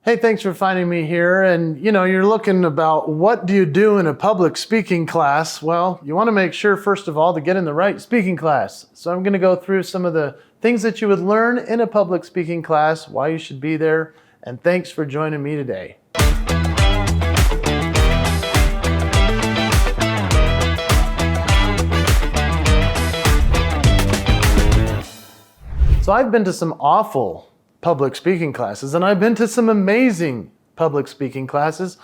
Hey, thanks for finding me here. And you're looking about what do you do in a public speaking class? Well, you want to make sure, first of all, to get in the right speaking class. So I'm going to go through some of the things that you would learn in a public speaking class, why you should be there, and thanks for joining me today. So I've been to some awful public speaking classes, and I've been to some amazing public speaking classes.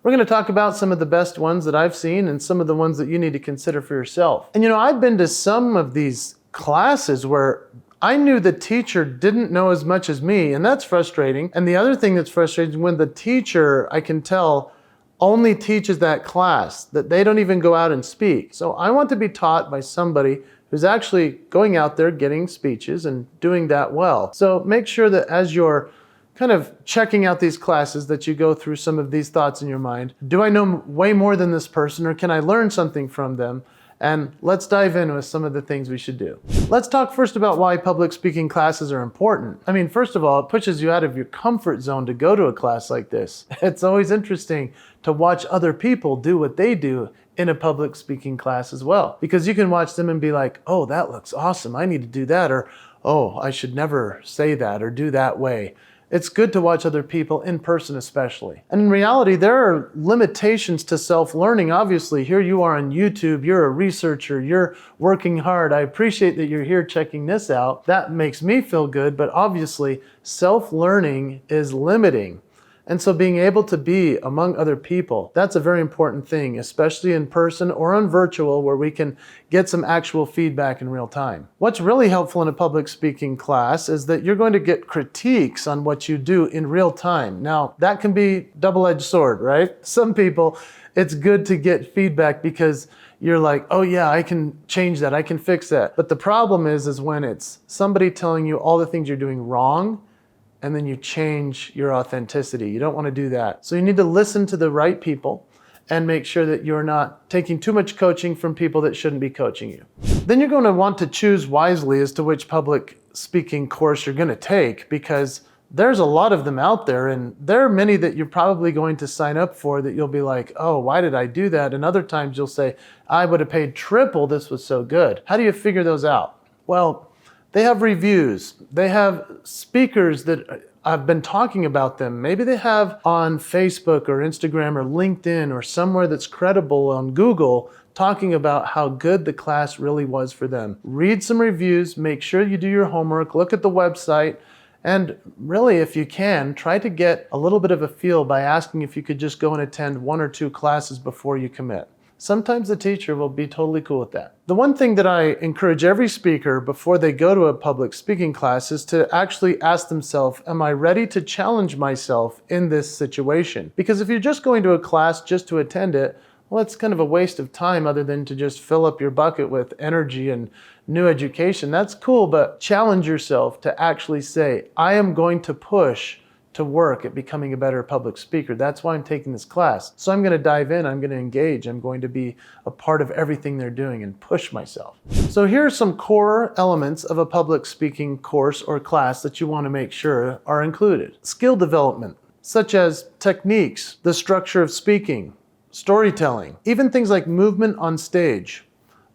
We're going to talk about some of the best ones that I've seen and some of the ones that you need to consider for yourself. And I've been to some of these classes where I knew the teacher didn't know as much as me, and that's frustrating. And the other thing that's frustrating is when the teacher, I can tell, only teaches that class, that they don't even go out and speak. So I want to be taught by somebody who's actually going out there getting speeches and doing that well. So make sure that as you're kind of checking out these classes that you go through some of these thoughts in your mind. Do I know way more than this person, or can I learn something from them? And let's dive in with some of the things we should do. Let's talk first about why public speaking classes are important. I mean, first of all, it pushes you out of your comfort zone to go to a class like this. It's always interesting to watch other people do what they do in a public speaking class as well. Because you can watch them and be like, oh, that looks awesome, I need to do that. Or, oh, I should never say that or do that way. It's good to watch other people in person especially. And in reality, there are limitations to self-learning. Obviously, here you are on YouTube, you're a researcher, you're working hard. I appreciate that you're here checking this out. That makes me feel good, but obviously, self-learning is limiting. And so being able to be among other people, that's a very important thing, especially in person or on virtual, where we can get some actual feedback in real time. What's really helpful in a public speaking class is that you're going to get critiques on what you do in real time. Now, that can be double-edged sword, right? Some people, it's good to get feedback because you're like, oh yeah, I can change that, I can fix that. But the problem is when it's somebody telling you all the things you're doing wrong, and then you change your authenticity. You don't want to do that. So you need to listen to the right people and make sure that you're not taking too much coaching from people that shouldn't be coaching you. Then you're going to want to choose wisely as to which public speaking course you're going to take, because there's a lot of them out there, and there are many that you're probably going to sign up for that you'll be like, oh, why did I do that? And other times you'll say, I would have paid triple, this was so good. How do you figure those out? Well, they have reviews. They have speakers that I've been talking about them. Maybe they have on Facebook or Instagram or LinkedIn or somewhere that's credible on Google talking about how good the class really was for them. Read some reviews, make sure you do your homework, look at the website, and really, if you can, try to get a little bit of a feel by asking if you could just go and attend 1 or 2 classes before you commit. Sometimes the teacher will be totally cool with that. The one thing that I encourage every speaker before they go to a public speaking class is to actually ask themselves, am I ready to challenge myself in this situation? Because if you're just going to a class just to attend it, well, it's kind of a waste of time other than to just fill up your bucket with energy and new education. That's cool, but challenge yourself to actually say, I am going to push to work at becoming a better public speaker. That's why I'm taking this class. So I'm going to dive in, I'm going to engage, I'm going to be a part of everything they're doing and push myself. So here are some core elements of a public speaking course or class that you want to make sure are included. Skill development, such as techniques, the structure of speaking, storytelling, even things like movement on stage,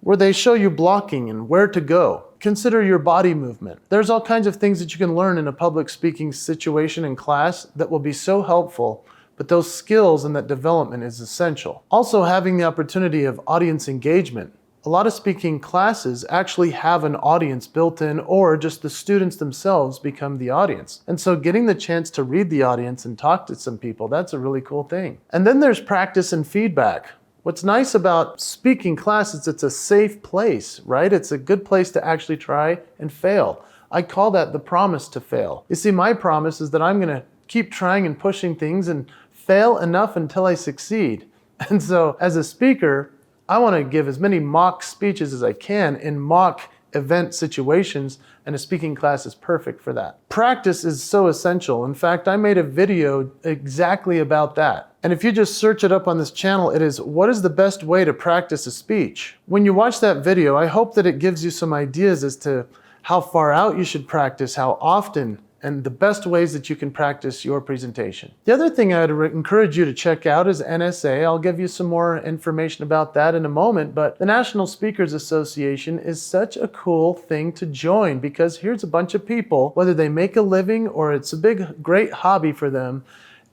where they show you blocking and where to go. Consider your body movement. There's all kinds of things that you can learn in a public speaking situation and class that will be so helpful, but those skills and that development is essential. Also, having the opportunity of audience engagement. A lot of speaking classes actually have an audience built in, or just the students themselves become the audience. And so getting the chance to read the audience and talk to some people, that's a really cool thing. And then there's practice and feedback. What's nice about speaking classes, it's a safe place, right? It's a good place to actually try and fail. I call that the promise to fail. You see, my promise is that I'm going to keep trying and pushing things and fail enough until I succeed. And so as a speaker, I want to give as many mock speeches as I can in mock event situations, and a speaking class is perfect for that. Practice is so essential. In fact, I made a video exactly about that. And if you just search it up on this channel, it is, what is the best way to practice a speech? When you watch that video, I hope that it gives you some ideas as to how far out you should practice, how often and the best ways that you can practice your presentation. The other thing I'd encourage you to check out is NSA. I'll give you some more information about that in a moment, but the National Speakers Association is such a cool thing to join because here's a bunch of people, whether they make a living or it's a great hobby for them,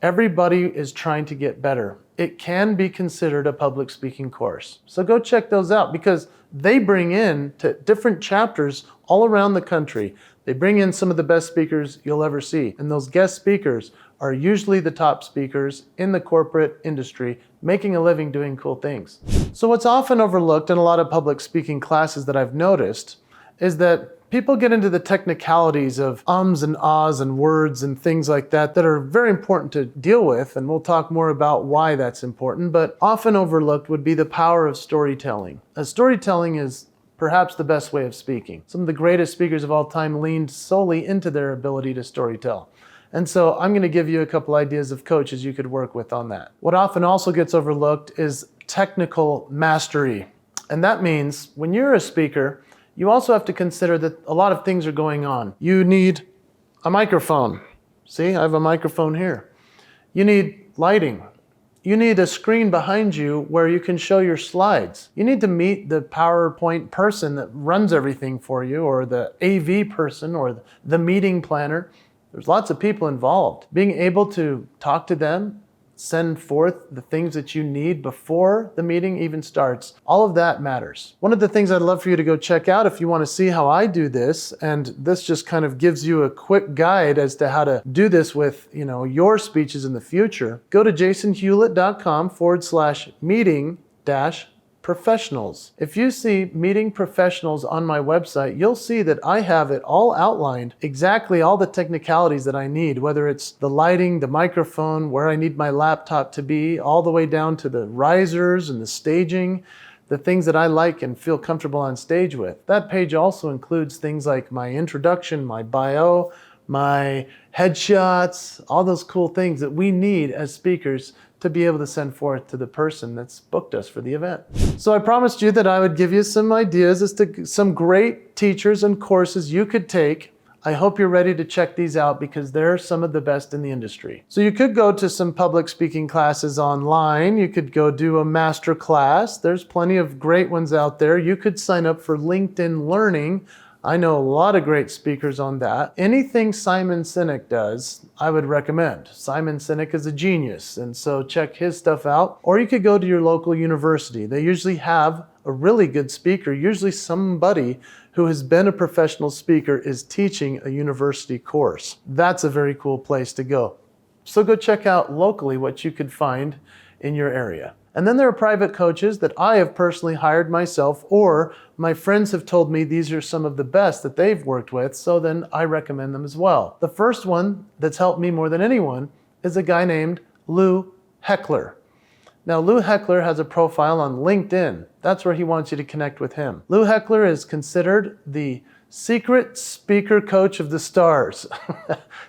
everybody is trying to get better. It can be considered a public speaking course. So go check those out because they bring in to different chapters all around the country. They bring in some of the best speakers you'll ever see. And those guest speakers are usually the top speakers in the corporate industry, making a living doing cool things. So what's often overlooked in a lot of public speaking classes that I've noticed is that people get into the technicalities of ums and ahs and words and things like that that are very important to deal with, and we'll talk more about why that's important, but often overlooked would be the power of storytelling. Storytelling is perhaps the best way of speaking. Some of the greatest speakers of all time leaned solely into their ability to storytell. And so I'm going to give you a couple ideas of coaches you could work with on that. What often also gets overlooked is technical mastery. And that means when you're a speaker, you also have to consider that a lot of things are going on. You need a microphone. See, I have a microphone here. You need lighting. You need a screen behind you where you can show your slides. You need to meet the PowerPoint person that runs everything for you, or the AV person, or the meeting planner. There's lots of people involved. Being able to talk to them, send forth the things that you need before the meeting even starts, all of that matters. One of the things I'd love for you to go check out if you want to see how I do this, and this just kind of gives you a quick guide as to how to do this with, your speeches in the future, go to jasonhewlett.com/meeting-professionals. If you see meeting professionals on my website, you'll see that I have it all outlined, exactly all the technicalities that I need, whether it's the lighting, the microphone, where I need my laptop to be, all the way down to the risers and the staging, the things that I like and feel comfortable on stage with. That page also includes things like my introduction, my bio, my headshots, all those cool things that we need as speakers to be able to send forth to the person that's booked us for the event. So I promised you that I would give you some ideas as to some great teachers and courses you could take. I hope you're ready to check these out because they're some of the best in the industry. So you could go to some public speaking classes online. You could go do a master class. There's plenty of great ones out there. You could sign up for LinkedIn Learning. I know a lot of great speakers on that. Anything Simon Sinek does, I would recommend. Simon Sinek is a genius, and so check his stuff out. Or you could go to your local university. They usually have a really good speaker. Usually somebody who has been a professional speaker is teaching a university course. That's a very cool place to go. So go check out locally what you could find in your area. And then there are private coaches that I have personally hired myself, or my friends have told me these are some of the best that they've worked with, so then I recommend them as well. The first one that's helped me more than anyone is a guy named Lou Heckler. Now, Lou Heckler has a profile on LinkedIn. That's where he wants you to connect with him. Lou Heckler is considered the secret speaker coach of the stars.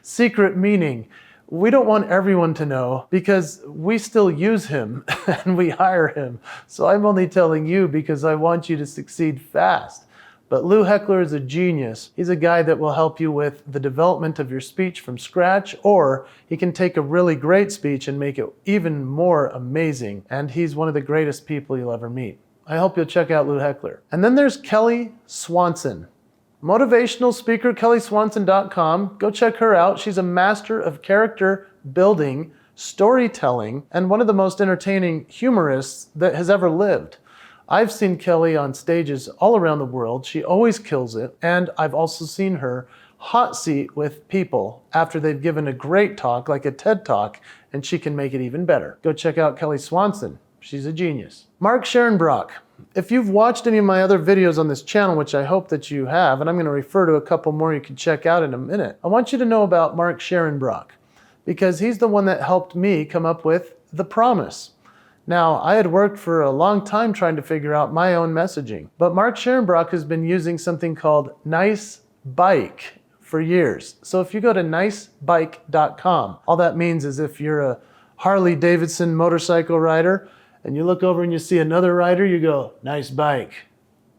Secret meaning we don't want everyone to know because we still use him and we hire him. So I'm only telling you because I want you to succeed fast. But Lou Heckler is a genius. He's a guy that will help you with the development of your speech from scratch, or he can take a really great speech and make it even more amazing. And he's one of the greatest people you'll ever meet. I hope you'll check out Lou Heckler. And then there's Kelly Swanson. Motivational speaker, kellyswanson.com. Go check her out. She's a master of character building, storytelling, and one of the most entertaining humorists that has ever lived. I've seen Kelly on stages all around the world. She always kills it. And I've also seen her hot seat with people after they've given a great talk, like a TED Talk, and she can make it even better. Go check out Kelly Swanson. She's a genius. Mark Scherenbrock. If you've watched any of my other videos on this channel, which I hope that you have, and I'm going to refer to a couple more you can check out in a minute, I want you to know about Mark Scherenbrock because he's the one that helped me come up with The Promise. Now, I had worked for a long time trying to figure out my own messaging, but Mark Scherenbrock has been using something called Nice Bike for years. So if you go to nicebike.com, all that means is if you're a Harley Davidson motorcycle rider, and you look over and you see another rider, you go, nice bike.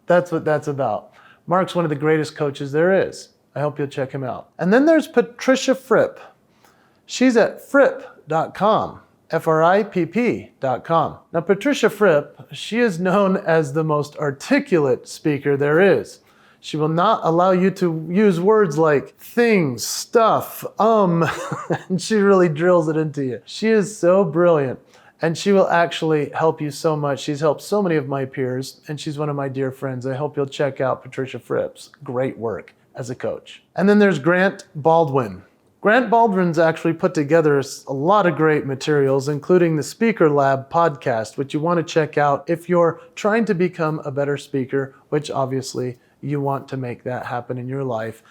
That's what that's about. Mark's one of the greatest coaches there is. I hope you'll check him out. And then there's Patricia Fripp. She's at fripp.com. Fripp.com. Now, Patricia Fripp, she is known as the most articulate speaker there is. She will not allow you to use words like things, stuff, and she really drills it into you. She is so brilliant, and she will actually help you so much. She's helped so many of my peers, and she's one of my dear friends. I hope you'll check out Patricia Fripp's great work as a coach. And then there's Grant Baldwin. Grant Baldwin's actually put together a lot of great materials, including the Speaker Lab podcast, which you want to check out if you're trying to become a better speaker, which obviously you want to make that happen in your life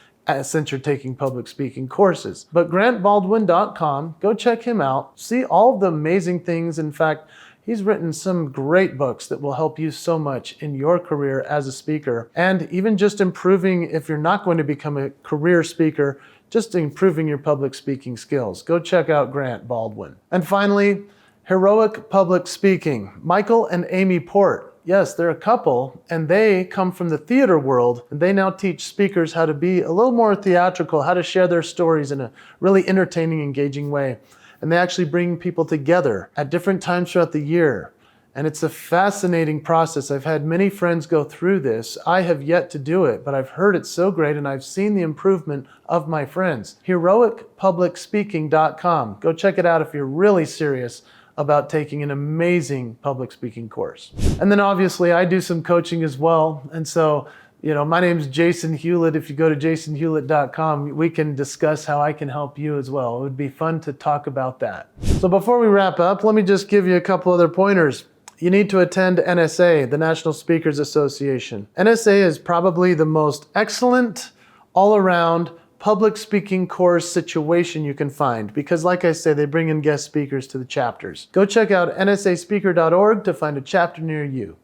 since you're taking public speaking courses. But grantbaldwin.com, go check him out. See all of the amazing things. In fact, he's written some great books that will help you so much in your career as a speaker, and even just improving, if you're not going to become a career speaker, just improving your public speaking skills. Go check out Grant Baldwin. And finally, Heroic Public Speaking. Michael and Amy Port. Yes, they're a couple, and they come from the theater world, and they now teach speakers how to be a little more theatrical, how to share their stories in a really entertaining, engaging way. And they actually bring people together at different times throughout the year. And it's a fascinating process. I've had many friends go through this. I have yet to do it, but I've heard it's so great, and I've seen the improvement of my friends. HeroicPublicSpeaking.com. Go check it out if you're really serious about taking an amazing public speaking course. And then obviously I do some coaching as well. And so, my name's Jason Hewlett. If you go to jasonhewlett.com, we can discuss how I can help you as well. It would be fun to talk about that. So before we wrap up, let me just give you a couple other pointers. You need to attend NSA, the National Speakers Association. NSA is probably the most excellent, all-around public speaking course situation you can find, because like I say, they bring in guest speakers to the chapters. Go check out nsaspeaker.org to find a chapter near you.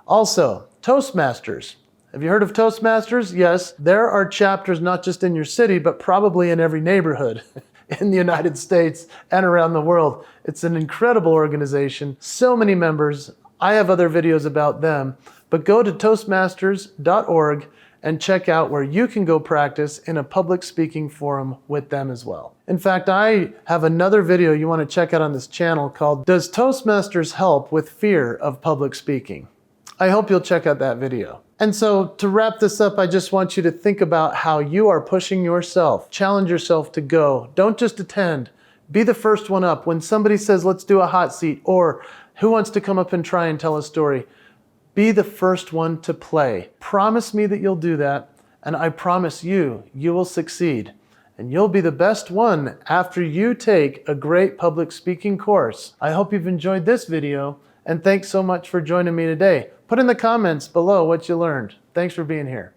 Also, Toastmasters. Have you heard of Toastmasters? Yes, there are chapters not just in your city, but probably in every neighborhood in the United States and around the world. It's an incredible organization, so many members. I have other videos about them, but go to toastmasters.org and check out where you can go practice in a public speaking forum with them as well. In fact, I have another video you want to check out on this channel called Does Toastmasters Help with Fear of Public Speaking? I hope you'll check out that video. And so to wrap this up, I just want you to think about how you are pushing yourself. Challenge yourself to go. Don't just attend. Be the first one up. When somebody says, let's do a hot seat, or who wants to come up and try and tell a story, be the first one to play. Promise me that you'll do that, and I promise you will succeed. And you'll be the best one after you take a great public speaking course. I hope you've enjoyed this video, and thanks so much for joining me today. Put in the comments below what you learned. Thanks for being here.